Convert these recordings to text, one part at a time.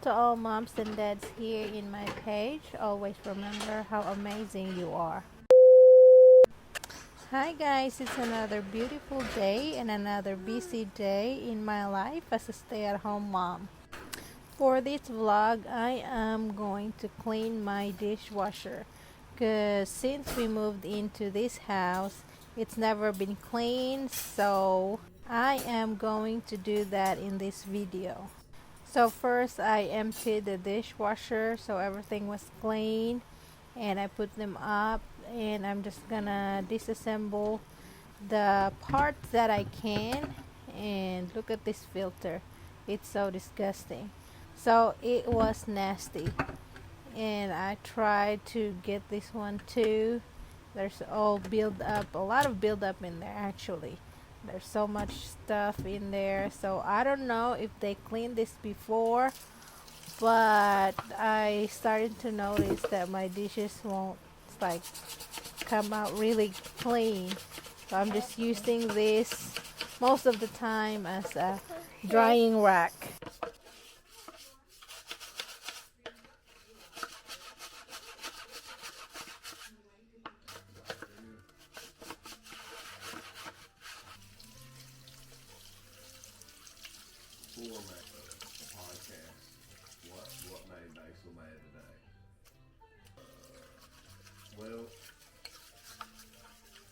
To all moms and dads here in my page, always remember how amazing you are. Hi guys, it's another beautiful day and another busy day in my life as a stay-at-home mom. For this vlog, I am going to clean my dishwasher because since we moved into this house, it's never been cleaned, so I am going to do that in this video. So first I emptied the dishwasher so everything was clean, and I put them up, and I'm just gonna disassemble the parts that I can. And look at this filter, it's so disgusting. So it was nasty, and I tried to get this one too. There's all build up, a lot of build up in there actually. There's so much stuff in there, so I don't know if they cleaned this before, but I started to notice that my dishes won't like come out really clean. So I'm just using this most of the time as a drying rack. Well,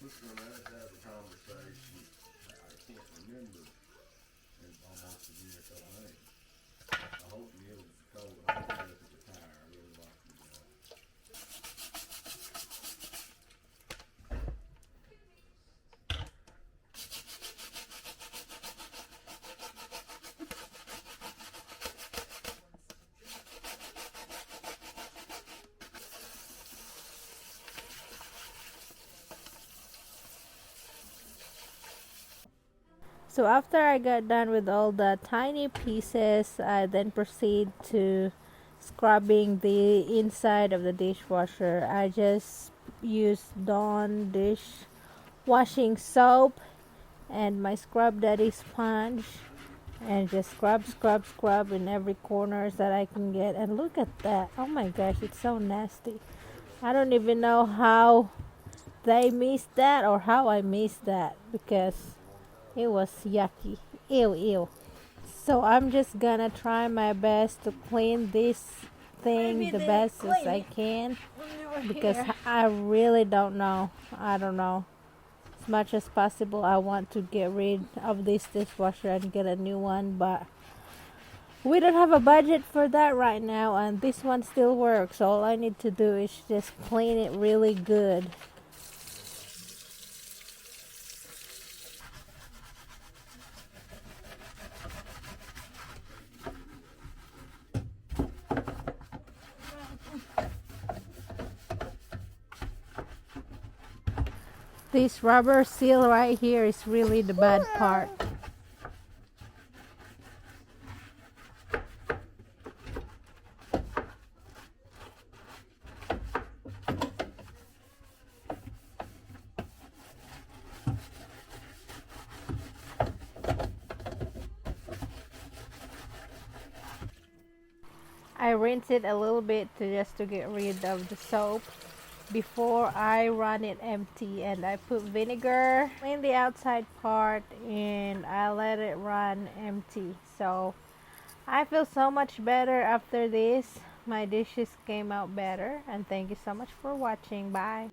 listen, I had to have a conversation. I can't remember in almost a year ago. I hope you was cold. I hope you look at the tire. I really like you guys. So after I got done with all the tiny pieces, I then proceed to scrubbing the inside of the dishwasher. I just use Dawn dish washing soap and my Scrub Daddy sponge, and just scrub in every corners that I can get. And look at that, oh my gosh, it's so nasty. I don't even know how they missed that or how I missed that, because it was yucky. Ew. So I'm just gonna try my best to clean this thing the best as I can, because I really don't know. I don't know. As much as possible, I want to get rid of this dishwasher and get a new one, but we don't have a budget for that right now, and this one still works. All I need to do is just clean it really good. This rubber seal right here is really the bad part. I rinse it a little bit to get rid of the soap before I run it empty, and I put vinegar in the outside part and I let it run empty. So I feel so much better after this. My dishes came out better, and thank you so much for watching. Bye.